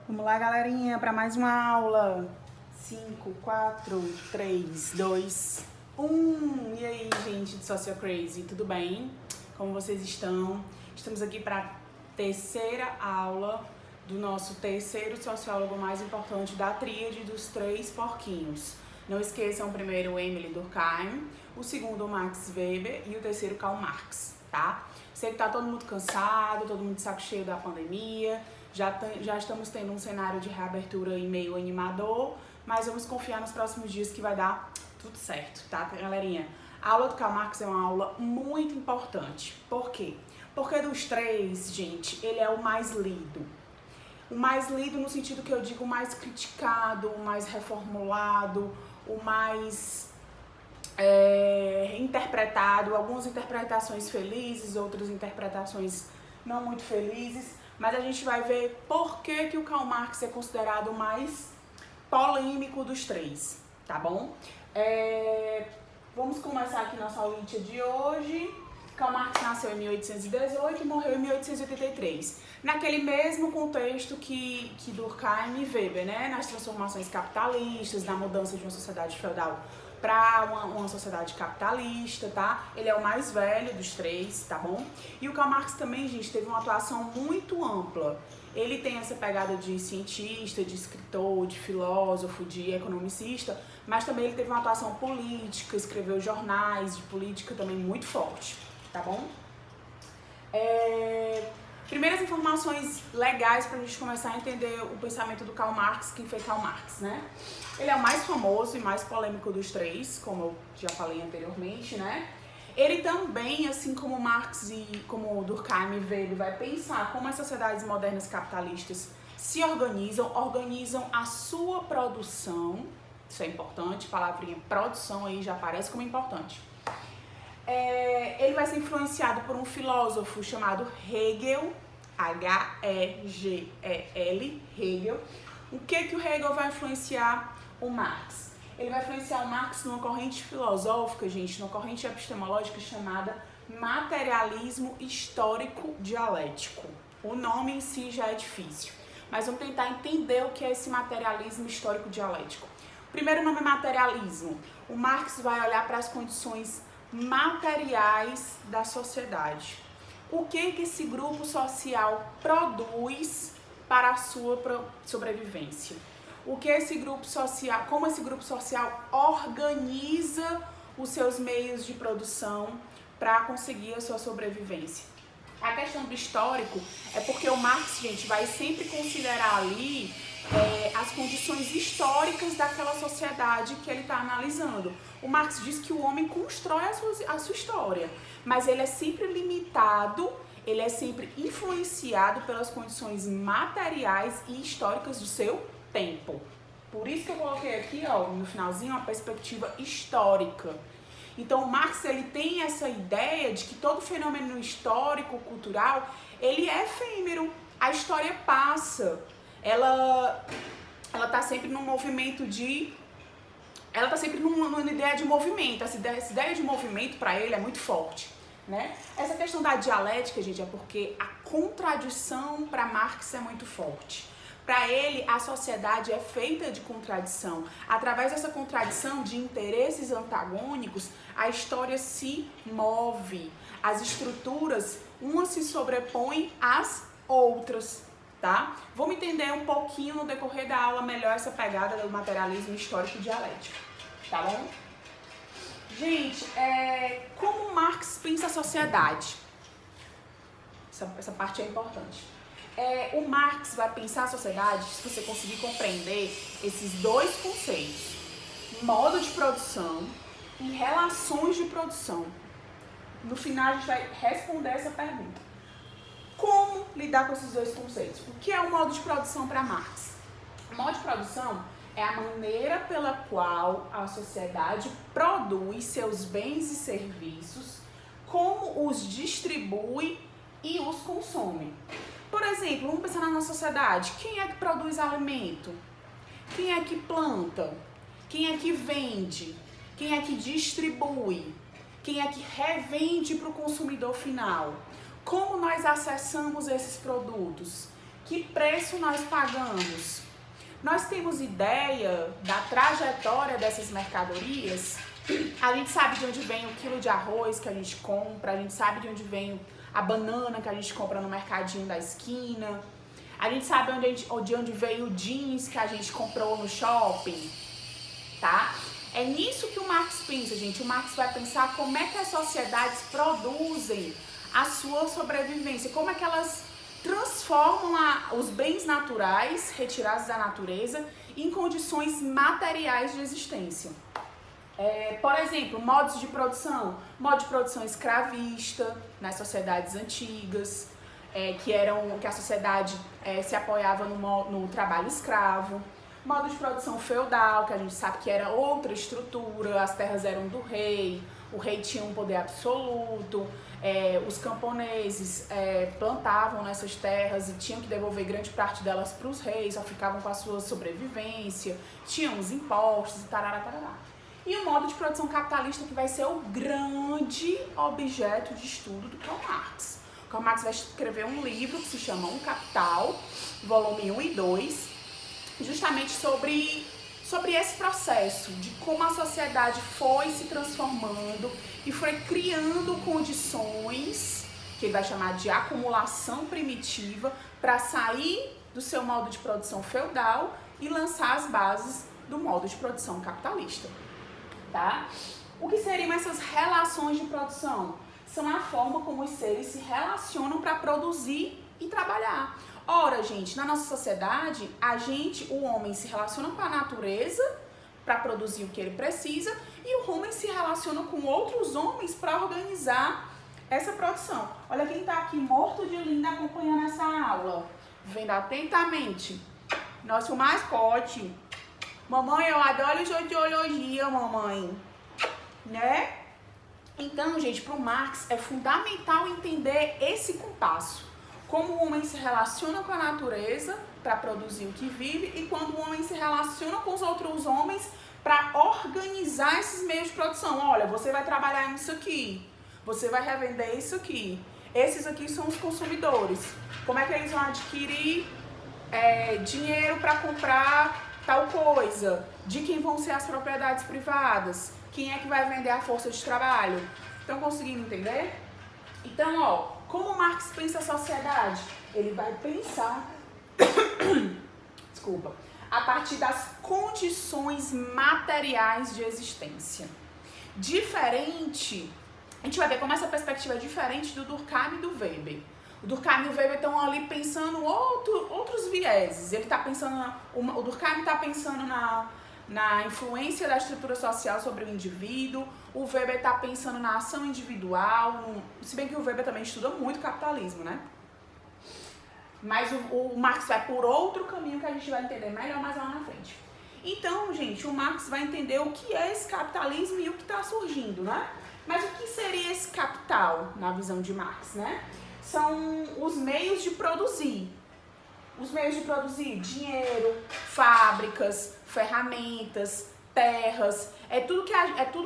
Vamos lá, galerinha, para mais uma aula. 5, 4, 3, 2, 1. E aí, gente de Social Crazy, tudo bem? Como vocês estão? Estamos aqui para a terceira aula do nosso terceiro sociólogo mais importante da tríade dos três porquinhos. Não esqueçam o primeiro, Emile Durkheim, o segundo, Max Weber, e o terceiro, Karl Marx, tá? Sei que tá todo mundo cansado, todo mundo de saco cheio da pandemia, já estamos tendo um cenário de reabertura e meio animador, mas vamos confiar nos próximos dias que vai dar tudo certo, tá, galerinha? A aula do Karl Marx é uma aula muito importante. Por quê? Porque dos três, gente, ele é o mais lido. O mais lido no sentido que eu digo o mais criticado, o mais reformulado, o mais interpretado, algumas interpretações felizes, outras interpretações não muito felizes, mas a gente vai ver por que o Karl Marx é considerado o mais polêmico dos três, tá bom? Vamos começar aqui nossa aulinha de hoje. Karl Marx nasceu em 1818 e morreu em 1883. Naquele mesmo contexto que Durkheim e Weber, né? Nas transformações capitalistas, na mudança de uma sociedade feudal para uma sociedade capitalista, tá? Ele é o mais velho dos três, tá bom? E o Karl Marx também, gente, teve uma atuação muito ampla. Ele tem essa pegada de cientista, de escritor, de filósofo, de economicista, mas também ele teve uma atuação política, escreveu jornais de política também muito forte, tá bom? Primeiras informações legais pra gente começar a entender o pensamento do Karl Marx, quem foi Karl Marx, né? Ele é o mais famoso e mais polêmico dos três, como eu já falei anteriormente, né? Ele também, assim como Marx e como Durkheim e Weber, vai pensar como as sociedades modernas capitalistas se organizam a sua produção. Isso é importante, a palavrinha produção aí já aparece como importante. Ele vai ser influenciado por um filósofo chamado Hegel, H-E-G-E-L, Hegel. O que o Hegel vai influenciar o Marx? Ele vai influenciar o Marx numa corrente filosófica, gente, numa corrente epistemológica chamada materialismo histórico dialético. O nome em si já é difícil, mas vamos tentar entender o que é esse materialismo histórico dialético. O primeiro nome é materialismo. O Marx vai olhar para as condições materiais da sociedade. O que esse grupo social produz para a sua sobrevivência? O que esse grupo social, como esse grupo social organiza os seus meios de produção para conseguir a sua sobrevivência? A questão do histórico é porque o Marx, gente, vai sempre considerar ali as condições históricas daquela sociedade que ele está analisando. O Marx diz que o homem constrói a sua história, mas ele é sempre limitado, ele é sempre influenciado pelas condições materiais e históricas do seu tempo. Por isso que eu coloquei aqui, ó, no finalzinho, uma perspectiva histórica. Então, o Marx, ele tem essa ideia de que todo fenômeno histórico, cultural, ele é efêmero. A história passa. Ela tá sempre num movimento de... Ela tá sempre numa ideia de movimento. Essa ideia de movimento, para ele, é muito forte, né? Essa questão da dialética, gente, é porque a contradição para Marx é muito forte. Para ele, a sociedade é feita de contradição. Através dessa contradição de interesses antagônicos, a história se move. As estruturas, umas se sobrepõem às outras, tá? Vamos entender um pouquinho no decorrer da aula melhor essa pegada do materialismo histórico dialético, tá bom? Gente, como Marx pensa a sociedade? Essa parte é importante. O Marx vai pensar a sociedade, se você conseguir compreender esses dois conceitos, modo de produção e relações de produção. No final, a gente vai responder essa pergunta. Como lidar com esses dois conceitos? O que é o modo de produção para Marx? O modo de produção é a maneira pela qual a sociedade produz seus bens e serviços, como os distribui e os consome. Por exemplo, vamos pensar na nossa sociedade. Quem é que produz alimento? Quem é que planta? Quem é que vende? Quem é que distribui? Quem é que revende para o consumidor final? Como nós acessamos esses produtos? Que preço nós pagamos? Nós temos ideia da trajetória dessas mercadorias? A gente sabe de onde vem o quilo de arroz que a gente compra, a gente sabe de onde vem a banana que a gente compra no mercadinho da esquina, a gente sabe de onde veio o jeans que a gente comprou no shopping, tá? É nisso que o Marx pensa, gente. O Marx vai pensar como é que as sociedades produzem a sua sobrevivência, como é que elas transformam os bens naturais retirados da natureza em condições materiais de existência. Por exemplo, modo de produção escravista nas sociedades antigas, que a sociedade se apoiava no trabalho escravo. Modo de produção feudal, que a gente sabe que era outra estrutura, as terras eram do rei, o rei tinha um poder absoluto, os camponeses plantavam nessas terras e tinham que devolver grande parte delas para os reis, só ficavam com a sua sobrevivência, tinham os impostos e tarará, tarará. E o modo de produção capitalista, que vai ser o grande objeto de estudo do Karl Marx. O Karl Marx vai escrever um livro que se chama O Capital, volume 1 e 2, justamente sobre esse processo de como a sociedade foi se transformando e foi criando condições, que ele vai chamar de acumulação primitiva, para sair do seu modo de produção feudal e lançar as bases do modo de produção capitalista. Tá? O que seriam essas relações de produção? São a forma como os seres se relacionam para produzir e trabalhar. Ora, gente, na nossa sociedade, o homem se relaciona com a natureza para produzir o que ele precisa e o homem se relaciona com outros homens para organizar essa produção. Olha quem está aqui morto de lindo acompanhando essa aula, vendo atentamente. Nosso mascote. Mamãe, eu adoro sociologia, mamãe. Né? Então, gente, para o Marx é fundamental entender esse compasso. Como o homem se relaciona com a natureza para produzir o que vive e quando o homem se relaciona com os outros homens para organizar esses meios de produção. Olha, você vai trabalhar nisso aqui, você vai revender isso aqui. Esses aqui são os consumidores. Como é que eles vão adquirir dinheiro para comprar tal coisa? De quem vão ser as propriedades privadas? Quem é que vai vender a força de trabalho? Estão conseguindo entender? Então, ó, como Marx pensa a sociedade? Ele vai pensar, a partir das condições materiais de existência. Diferente, a gente vai ver como essa perspectiva é diferente do Durkheim e do Weber. O Durkheim e o Weber estão ali pensando outros vieses. Ele tá pensando, o Durkheim está pensando na influência da estrutura social sobre o indivíduo, o Weber está pensando na ação individual, se bem que o Weber também estuda muito capitalismo, né? Mas o Marx vai por outro caminho que a gente vai entender melhor mais lá na frente. Então, gente, o Marx vai entender o que é esse capitalismo e o que está surgindo, né? Mas o que seria esse capital, na visão de Marx, né? São os meios de produzir. Os meios de produzir dinheiro, fábricas, ferramentas, terras, é tudo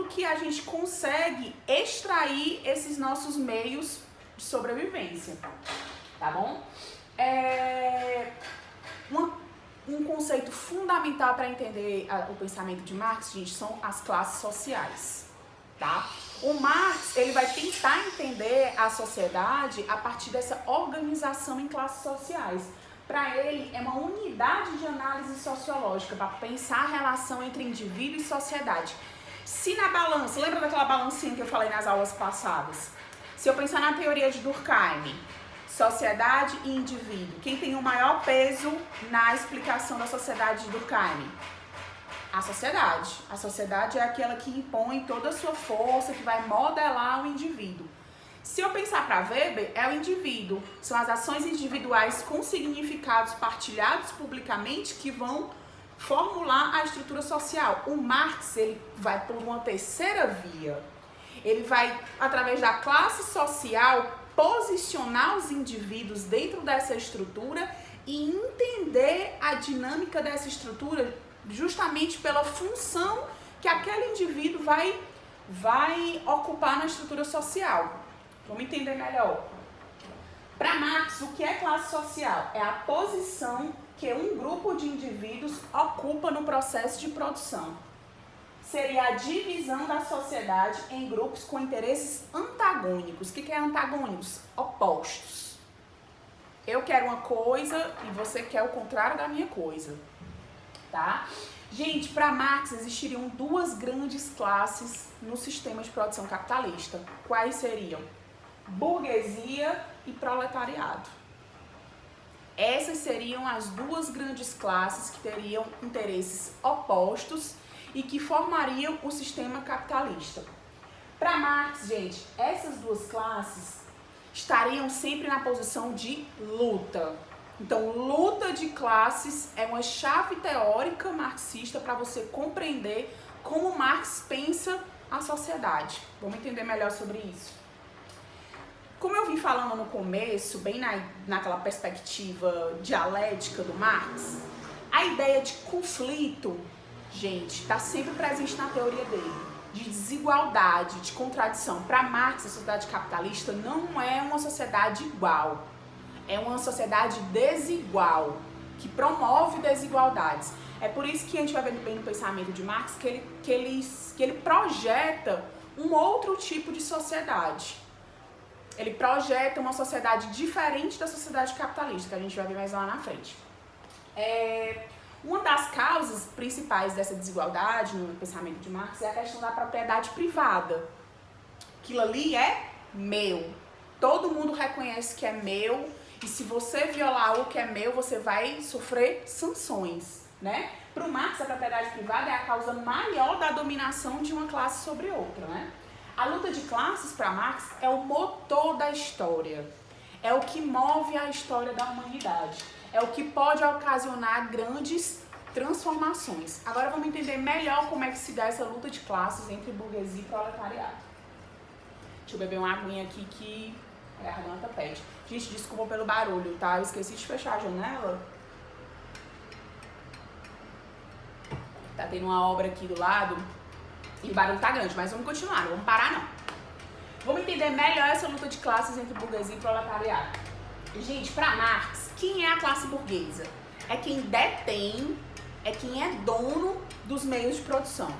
que a gente consegue extrair esses nossos meios de sobrevivência, tá bom? Um conceito fundamental para entender o pensamento de Marx, gente, são as classes sociais, tá? O Marx, ele vai tentar entender a sociedade a partir dessa organização em classes sociais. Para ele, é uma unidade de análise sociológica para pensar a relação entre indivíduo e sociedade. Se na balança, lembra daquela balancinha que eu falei nas aulas passadas? Se eu pensar na teoria de Durkheim, sociedade e indivíduo, quem tem o maior peso na explicação da sociedade de Durkheim? A sociedade. A sociedade é aquela que impõe toda a sua força, que vai modelar o indivíduo. Se eu pensar para Weber, é o indivíduo. São as ações individuais com significados partilhados publicamente que vão formular a estrutura social. O Marx, ele vai por uma terceira via. Ele vai, através da classe social, posicionar os indivíduos dentro dessa estrutura e entender a dinâmica dessa estrutura justamente pela função que aquele indivíduo vai ocupar na estrutura social. Vamos entender melhor. Para Marx, o que é classe social? É a posição que um grupo de indivíduos ocupa no processo de produção. Seria a divisão da sociedade em grupos com interesses antagônicos. O que é antagônicos? Opostos. Eu quero uma coisa e você quer o contrário da minha coisa. Tá? Gente, para Marx existiriam duas grandes classes no sistema de produção capitalista. Quais seriam? Burguesia e proletariado. Essas seriam as duas grandes classes que teriam interesses opostos e que formariam o sistema capitalista. Para Marx, gente, essas duas classes estariam sempre na posição de luta. Então, luta de classes é uma chave teórica marxista para você compreender como Marx pensa a sociedade. Vamos entender melhor sobre isso. Como eu vim falando no começo, bem naquela perspectiva dialética do Marx, a ideia de conflito, gente, está sempre presente na teoria dele, de desigualdade, de contradição. Para Marx, a sociedade capitalista não é uma sociedade igual, é uma sociedade desigual, que promove desigualdades. É por isso que a gente vai ver bem no pensamento de Marx que ele projeta um outro tipo de sociedade. Ele projeta uma sociedade diferente da sociedade capitalista, que a gente vai ver mais lá na frente. Uma das causas principais dessa desigualdade no pensamento de Marx é a questão da propriedade privada. Aquilo ali é meu. Todo mundo reconhece que é meu e se você violar o que é meu, você vai sofrer sanções, né? Para o Marx, a propriedade privada é a causa maior da dominação de uma classe sobre outra, né? A luta de classes, para Marx, é o motor da história. É o que move a história da humanidade. É o que pode ocasionar grandes transformações. Agora vamos entender melhor como é que se dá essa luta de classes entre burguesia e proletariado. Deixa eu beber uma aguinha aqui que a garganta pede. Gente, desculpa pelo barulho, tá? Eu esqueci de fechar a janela. Tá tendo uma obra aqui do lado. E o barulho tá grande, mas vamos continuar, não vamos parar não. Vamos entender melhor essa luta de classes entre burguesia e proletariado. Gente, para Marx, quem é a classe burguesa? É quem detém, é quem é dono dos meios de produção.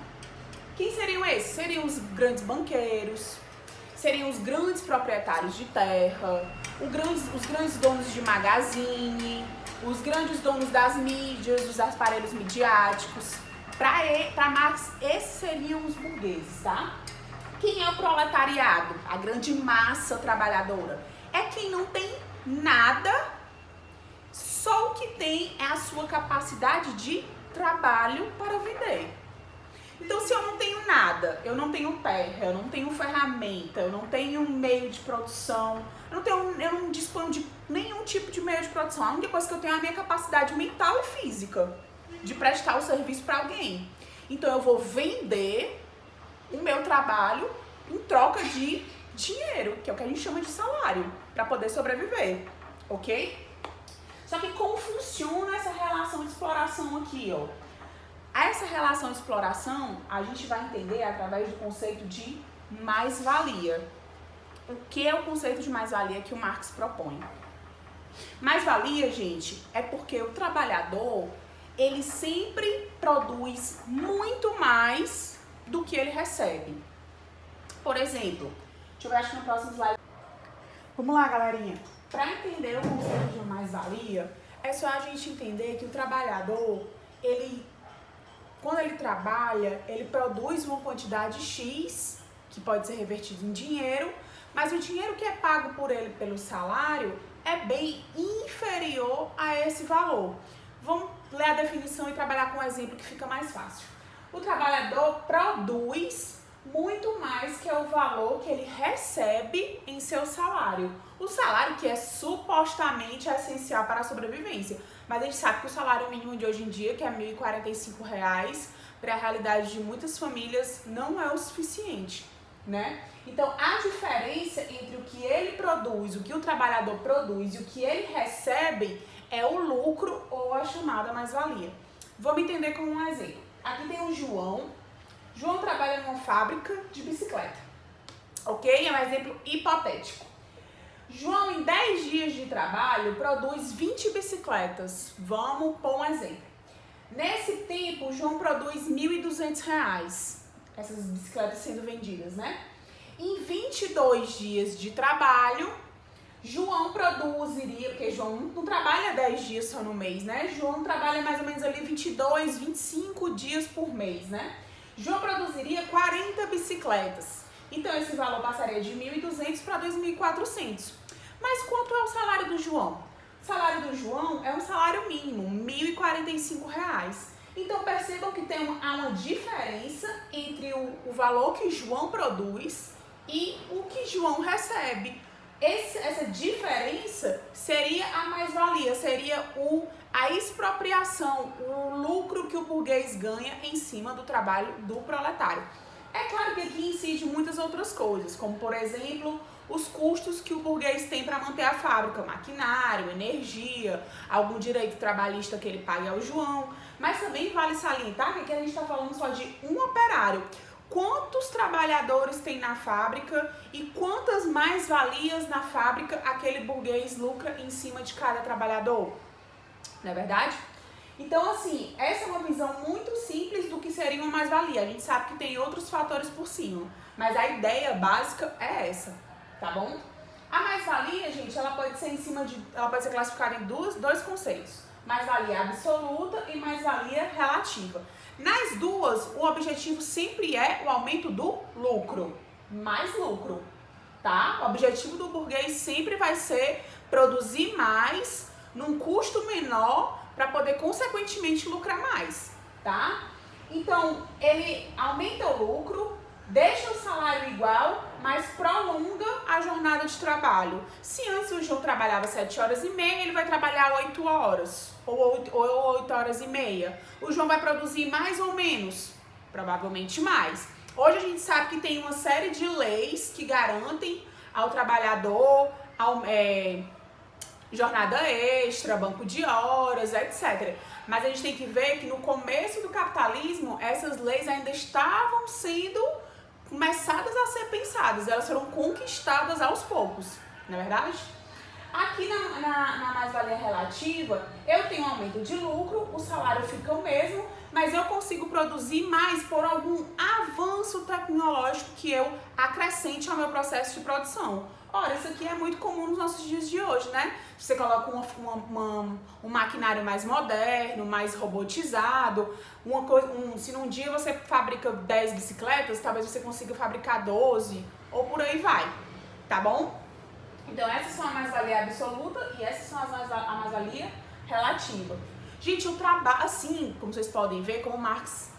Quem seriam esses? Seriam os grandes banqueiros, seriam os grandes proprietários de terra, os grandes donos de magazine, os grandes donos das mídias, dos aparelhos midiáticos. Para Marx, esses seriam os burgueses, tá? Quem é o proletariado? A grande massa trabalhadora. É quem não tem nada, só o que tem é a sua capacidade de trabalho para vender. Então, se eu não tenho nada, eu não tenho terra, eu não tenho ferramenta, eu não tenho meio de produção, eu não disponho de nenhum tipo de meio de produção. A única coisa que eu tenho é a minha capacidade mental e física de prestar o serviço para alguém. Então eu vou vender o meu trabalho em troca de dinheiro, que é o que a gente chama de salário, para poder sobreviver, ok? Só que como funciona essa relação de exploração aqui, ó? Essa relação de exploração a gente vai entender através do conceito de mais-valia. O que é o conceito de mais-valia que o Marx propõe? Mais-valia, gente, é porque o trabalhador ele sempre produz muito mais do que ele recebe. Por exemplo, deixa eu ver, acho que no próximo slide. Vamos lá, galerinha. Para entender o conceito de mais-valia, é só a gente entender que o trabalhador, quando ele trabalha, ele produz uma quantidade X, que pode ser revertido em dinheiro, mas o dinheiro que é pago por ele pelo salário é bem inferior a esse valor. Vamos ler a definição e trabalhar com um exemplo que fica mais fácil. O trabalhador produz muito mais que o valor que ele recebe em seu salário. O salário que é supostamente essencial para a sobrevivência. Mas a gente sabe que o salário mínimo de hoje em dia, que é R$ 1.045, para a realidade de muitas famílias, não é o suficiente, né? Então, a diferença entre o que ele produz, o que o trabalhador produz e o que ele recebe é o lucro ou a chamada mais-valia. Vamos entender como um exemplo. Aqui tem o João. João trabalha numa fábrica de bicicleta, ok? É um exemplo hipotético. João, em 10 dias de trabalho, produz 20 bicicletas. Vamos pôr um exemplo. Nesse tempo, João produz R$ 1.200, essas bicicletas sendo vendidas, né? Em 22 dias de trabalho, João produziria, porque João não trabalha 10 dias só no mês, né? João trabalha mais ou menos ali 22, 25 dias por mês, né? João produziria 40 bicicletas. Então, esse valor passaria de 1.200 para 2.400. Mas quanto é o salário do João? O salário do João é um salário mínimo, R$ 1.045. Então, percebam que há uma diferença entre o valor que João produz e o que João recebe. Essa diferença seria a mais-valia, seria a expropriação, o lucro que o burguês ganha em cima do trabalho do proletário. É claro que aqui incide muitas outras coisas, como, por exemplo, os custos que o burguês tem para manter a fábrica, maquinário, energia, algum direito trabalhista que ele pague ao João. Mas também vale salientar que aqui a gente está falando só de um operário. Quantos trabalhadores tem na fábrica e quantas mais-valias na fábrica aquele burguês lucra em cima de cada trabalhador? Não é verdade? Então, assim, essa é uma visão muito simples do que seria uma mais-valia. A gente sabe que tem outros fatores por cima, mas a ideia básica é essa, tá bom? A mais-valia, gente, ela pode ser classificada em dois conceitos: mais-valia absoluta e mais-valia relativa. Nas duas, o objetivo sempre é o aumento do lucro, mais lucro, tá? O objetivo do burguês sempre vai ser produzir mais num custo menor para poder, consequentemente, lucrar mais, tá? Então, ele aumenta o lucro, deixa o salário igual, mas prolonga a jornada de trabalho. Se antes o João trabalhava 7h30, ele vai trabalhar 8 horas, ou 8 horas e meia. O João vai produzir mais ou menos? Provavelmente mais. Hoje a gente sabe que tem uma série de leis que garantem ao trabalhador jornada extra, banco de horas, etc. Mas a gente tem que ver que no começo do capitalismo, essas leis ainda estavam sendo começadas a ser pensadas, elas foram conquistadas aos poucos, não é verdade? Aqui na mais-valia relativa, eu tenho um aumento de lucro, o salário fica o mesmo, mas eu consigo produzir mais por algum avanço tecnológico que eu acrescente ao meu processo de produção. Ora, isso aqui é muito comum nos nossos dias de hoje, né? Você coloca um maquinário mais moderno, mais robotizado, se num dia você fabrica 10 bicicletas, talvez você consiga fabricar 12, ou por aí vai, tá bom? Então, essas são a mais-valia absoluta e essas são a mais-valia relativa. Gente, o trabalho, assim, como vocês podem ver, como Marx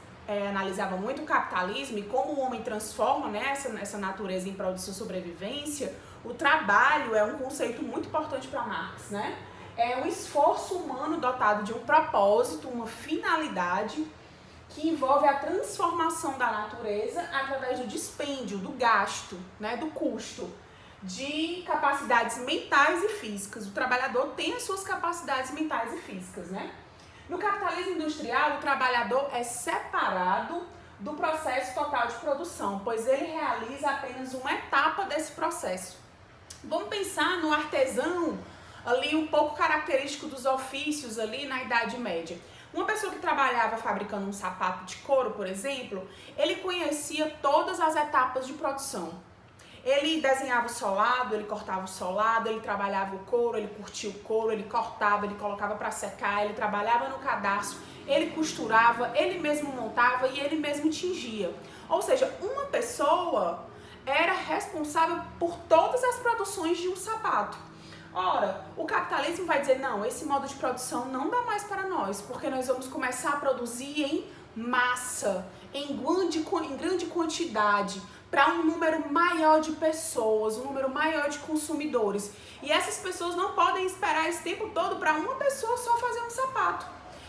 analisava muito o capitalismo e como o homem transforma, né, essa natureza em prol de sua sobrevivência, o trabalho é um conceito muito importante para Marx, né? É um esforço humano dotado de um propósito, uma finalidade que envolve a transformação da natureza através do dispêndio, do gasto, né, do custo, de capacidades mentais e físicas. O trabalhador tem as suas capacidades mentais e físicas, né? No capitalismo industrial, o trabalhador é separado do processo total de produção, pois ele realiza apenas uma etapa desse processo. Vamos pensar no artesão, ali um pouco característico dos ofícios ali na Idade Média. Uma pessoa que trabalhava fabricando um sapato de couro, por exemplo, ele conhecia todas as etapas de produção. Ele desenhava o solado, ele cortava o solado, ele trabalhava o couro, ele curtia o couro, ele cortava, ele colocava para secar, ele trabalhava no cadarço, ele costurava, ele mesmo montava e ele mesmo tingia. Ou seja, uma pessoa era responsável por todas as produções de um sapato. Ora, o capitalismo vai dizer, não, esse modo de produção não dá mais para nós, porque nós vamos começar a produzir em massa, em grande quantidade, para um número maior de pessoas, um número maior de consumidores. E essas pessoas não podem esperar esse tempo todo para uma pessoa só fazer um sapato.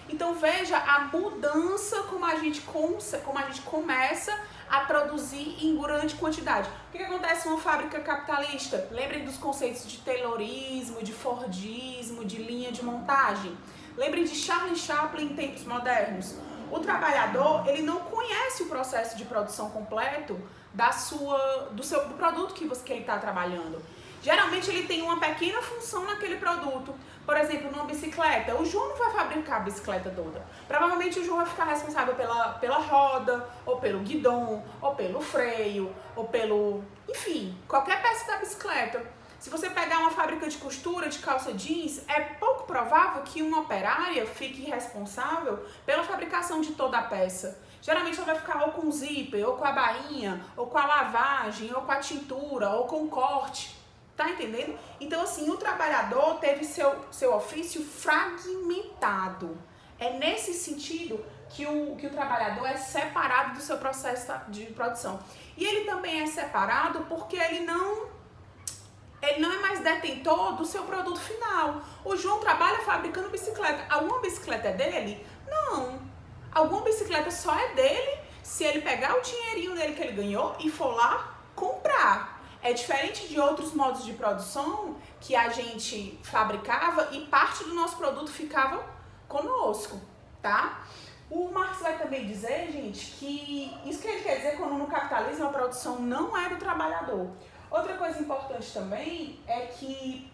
Então veja a mudança como a gente começa a produzir em grande quantidade. O que acontece numa fábrica capitalista? Lembrem dos conceitos de Taylorismo, de Fordismo, de linha de montagem. Lembrem de Charlie Chaplin em tempos modernos. O trabalhador, ele não conhece o processo de produção completo do produto que ele está trabalhando. Geralmente ele tem uma pequena função naquele produto. Por exemplo, numa bicicleta, o João não vai fabricar a bicicleta toda. Provavelmente o João vai ficar responsável pela roda, ou pelo guidão, ou pelo freio, ou pelo... enfim, qualquer peça da bicicleta. Se você pegar uma fábrica de costura de calça jeans, é pouco provável que uma operária fique responsável pela fabricação de toda a peça. Geralmente ela vai ficar ou com o zíper, ou com a bainha, ou com a lavagem, ou com a tintura, ou com o corte. Tá entendendo? Então, assim, o trabalhador teve seu ofício fragmentado. É nesse sentido que o trabalhador é separado do seu processo de produção. E ele também é separado porque ele não é mais detentor do seu produto final. O João trabalha fabricando bicicleta. Alguma bicicleta é dele? Não. Alguma bicicleta só é dele se ele pegar o dinheirinho dele que ele ganhou e for lá comprar. É diferente de outros modos de produção que a gente fabricava e parte do nosso produto ficava conosco, tá? O Marx vai também dizer, gente, que isso que ele quer dizer quando no capitalismo a produção não é do trabalhador. Outra coisa importante também é que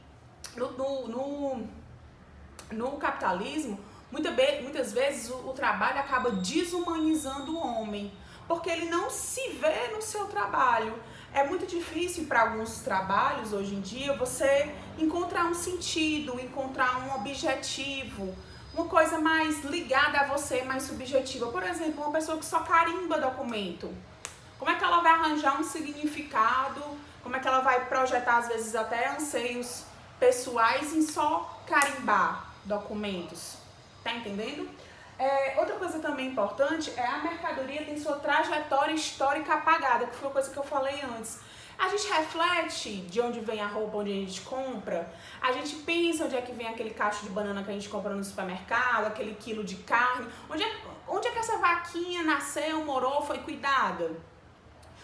no capitalismo, muitas vezes o trabalho acaba desumanizando o homem, porque ele não se vê no seu trabalho. É muito difícil para alguns trabalhos hoje em dia você encontrar um sentido, encontrar um objetivo, uma coisa mais ligada a você, mais subjetiva. Por exemplo, uma pessoa que só carimba documento. Como é que ela vai arranjar um significado? Como é que ela vai projetar, às vezes, até anseios pessoais em só carimbar documentos? Tá entendendo? Outra coisa também importante é a mercadoria tem sua trajetória histórica apagada, que foi uma coisa que eu falei antes. A gente reflete de onde vem a roupa, onde a gente compra. A gente pensa onde é que vem aquele cacho de banana que a gente compra no supermercado, aquele quilo de carne. Onde é que essa vaquinha nasceu, morou, foi cuidada?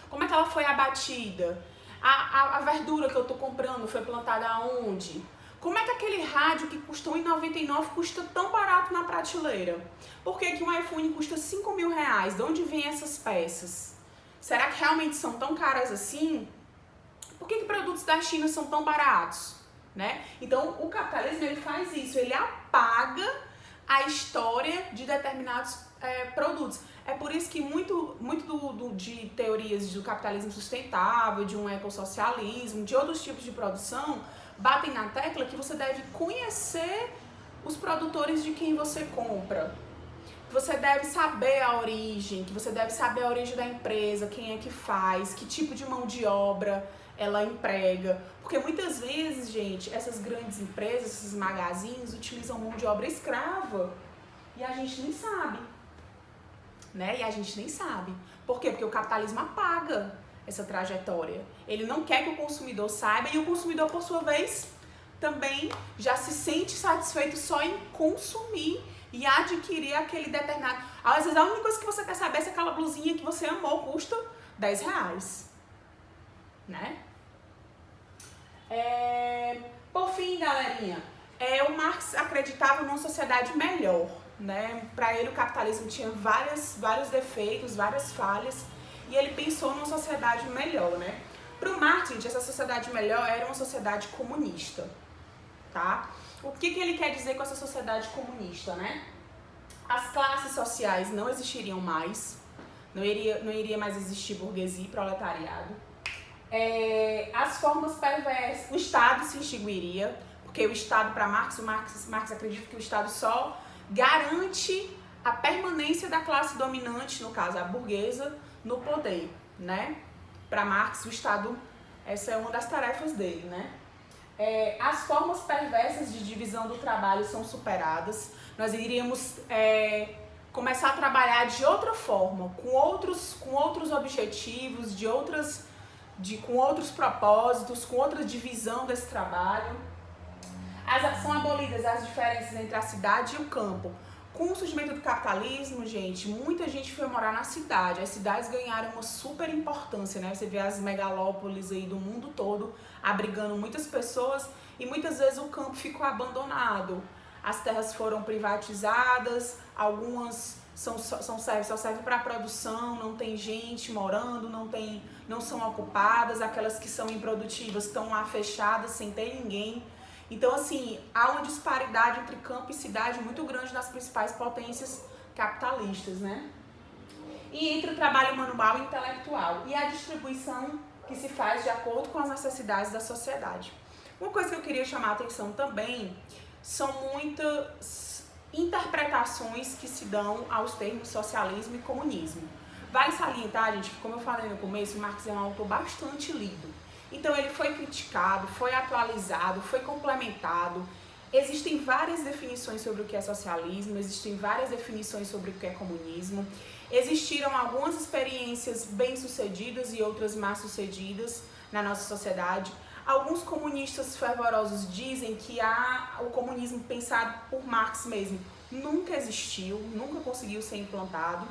Como é que ela foi abatida? A verdura que eu tô comprando foi plantada aonde? Como é que aquele rádio que custou R$1,99 custa tão barato na prateleira? Por que um iPhone custa R$5.000? De onde vêm essas peças? Será que realmente são tão caras assim? Por que produtos da China são tão baratos? Né? Então, o capitalismo ele faz isso, ele apaga a história de determinados produtos. É por isso que muito de teorias do capitalismo sustentável, de um ecossocialismo, de outros tipos de produção, batem na tecla que você deve conhecer os produtores de quem você compra. Você deve saber a origem, que você deve saber a origem da empresa, quem é que faz, que tipo de mão de obra ela emprega. Porque muitas vezes, gente, essas grandes empresas, esses magazines, utilizam mão de obra escrava. E a gente nem sabe. Né? E a gente nem sabe. Por quê? Porque o capitalismo apaga essa trajetória. Ele não quer que o consumidor saiba e o consumidor, por sua vez, também já se sente satisfeito só em consumir e adquirir aquele determinado... Às vezes a única coisa que você quer saber é se aquela blusinha que você amou custa R$10. Né? Por fim, galerinha, o Marx acreditava numa sociedade melhor. Né? Para ele o capitalismo tinha vários defeitos, várias falhas, e ele pensou numa sociedade melhor, né? Para o Marx, gente, essa sociedade melhor era uma sociedade comunista, tá? O que ele quer dizer com essa sociedade comunista, né? As classes sociais não existiriam mais, não iria mais existir burguesia e proletariado. As formas perversas, o Estado se extinguiria, porque o Estado, para Marx acredita que o Estado só garante a permanência da classe dominante, no caso a burguesa, no poder, né? Para Marx, o Estado, essa é uma das tarefas dele, né? As formas perversas de divisão do trabalho são superadas. Nós iríamos começar a trabalhar de outra forma, com outros objetivos, com outros propósitos, com outra divisão desse trabalho. São abolidas as diferenças entre a cidade e o campo. Com o surgimento do capitalismo, gente, muita gente foi morar na cidade. As cidades ganharam uma super importância, né? Você vê as megalópolis aí do mundo todo abrigando muitas pessoas e muitas vezes o campo ficou abandonado. As terras foram privatizadas, algumas só serve para produção, não tem gente morando, não são ocupadas, aquelas que são improdutivas estão lá fechadas sem ter ninguém. Então, assim, há uma disparidade entre campo e cidade muito grande nas principais potências capitalistas, né? E entre o trabalho manual e intelectual e a distribuição que se faz de acordo com as necessidades da sociedade. Uma coisa que eu queria chamar a atenção também são muitas interpretações que se dão aos termos socialismo e comunismo. Vale salientar, gente, que como eu falei no começo, Marx é um autor bastante lido. Então ele foi criticado, foi atualizado, foi complementado. Existem várias definições sobre o que é socialismo, existem várias definições sobre o que é comunismo. Existiram algumas experiências bem-sucedidas e outras mal-sucedidas na nossa sociedade. Alguns comunistas fervorosos dizem que o comunismo pensado por Marx mesmo nunca existiu, nunca conseguiu ser implantado.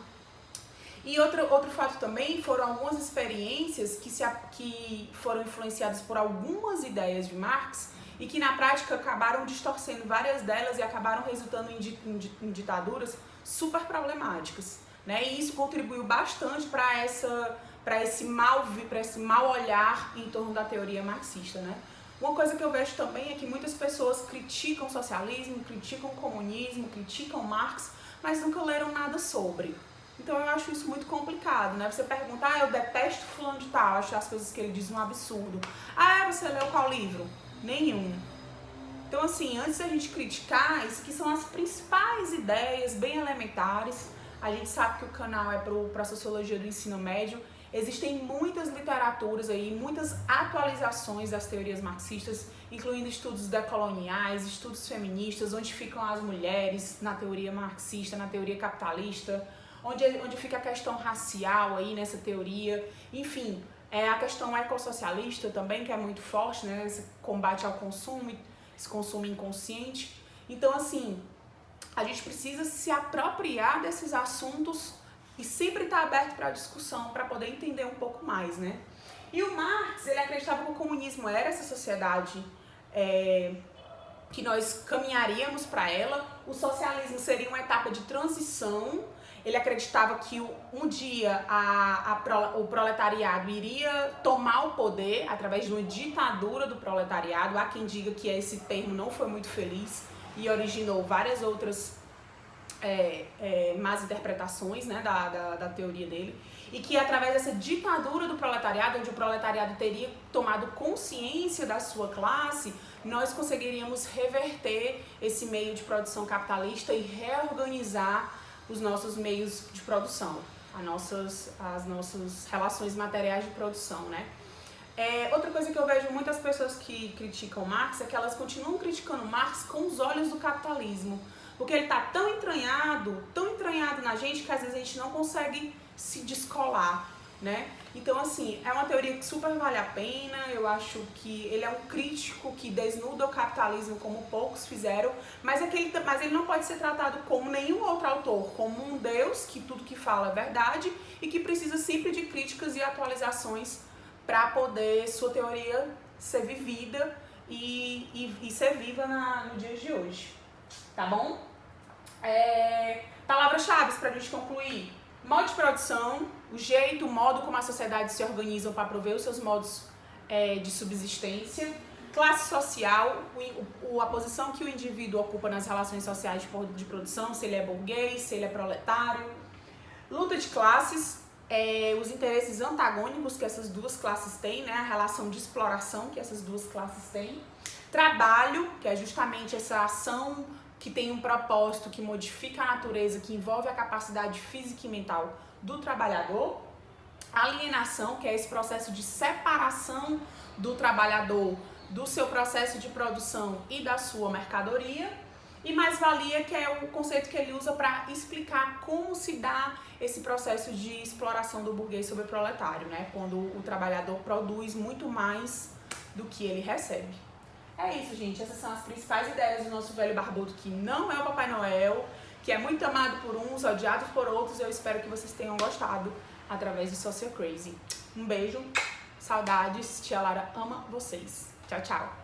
E outro fato também foram algumas experiências que foram influenciadas por algumas ideias de Marx e que na prática acabaram distorcendo várias delas e acabaram resultando em ditaduras super problemáticas, né? E isso contribuiu bastante para esse mau olhar em torno da teoria marxista, né? Uma coisa que eu vejo também é que muitas pessoas criticam o socialismo, criticam o comunismo, criticam Marx, mas nunca leram nada sobre. Então eu acho isso muito complicado, né? Você pergunta, eu detesto fulano de tal, acho as coisas que ele diz um absurdo. Você leu qual livro? Nenhum. Então assim, antes da gente criticar, isso aqui são as principais ideias bem elementares. A gente sabe que o canal é para a sociologia do ensino médio. Existem muitas literaturas aí, muitas atualizações das teorias marxistas, incluindo estudos decoloniais, estudos feministas, onde ficam as mulheres na teoria marxista, na teoria capitalista, onde fica a questão racial aí nessa teoria. Enfim, a questão ecossocialista também, que é muito forte, né? Esse combate ao consumo, esse consumo inconsciente. Então, assim, a gente precisa se apropriar desses assuntos e sempre estar aberto para a discussão, para poder entender um pouco mais, né? E o Marx, ele acreditava que o comunismo era essa sociedade que nós caminharíamos para ela. O socialismo seria uma etapa de transição. Ele acreditava que um dia o proletariado iria tomar o poder através de uma ditadura do proletariado. Há quem diga que esse termo não foi muito feliz e originou várias outras más interpretações, né, da teoria dele, e que através dessa ditadura do proletariado, onde o proletariado teria tomado consciência da sua classe, nós conseguiríamos reverter esse meio de produção capitalista e reorganizar os nossos meios de produção, as nossas relações materiais de produção, né? Outra coisa que eu vejo muitas pessoas que criticam Marx é que elas continuam criticando Marx com os olhos do capitalismo, porque ele está tão entranhado na gente que às vezes a gente não consegue se descolar, né? Então, assim, é uma teoria que super vale a pena. Eu acho que ele é um crítico que desnuda o capitalismo como poucos fizeram, mas ele não pode ser tratado como nenhum outro autor, como um Deus que tudo que fala é verdade e que precisa sempre de críticas e atualizações para poder sua teoria ser vivida e ser viva no dia de hoje. Tá bom? Palavras-chave para a gente concluir. Modo de produção, o modo como a sociedade se organiza para prover os seus modos de subsistência. Classe social, a posição que o indivíduo ocupa nas relações sociais de produção, se ele é burguês, se ele é proletário. Luta de classes, os interesses antagônicos que essas duas classes têm, né? A relação de exploração que essas duas classes têm. Trabalho, que é justamente essa ação que tem um propósito, que modifica a natureza, que envolve a capacidade física e mental do trabalhador. Alienação, que é esse processo de separação do trabalhador do seu processo de produção e da sua mercadoria. E mais-valia, que é o conceito que ele usa para explicar como se dá esse processo de exploração do burguês sobre o proletário, né? Quando o trabalhador produz muito mais do que ele recebe. É isso, gente. Essas são as principais ideias do nosso velho barbudo, que não é o Papai Noel, que é muito amado por uns, odiado por outros. Eu espero que vocês tenham gostado através do Social Crazy. Um beijo, saudades, tia Lara ama vocês. Tchau, tchau.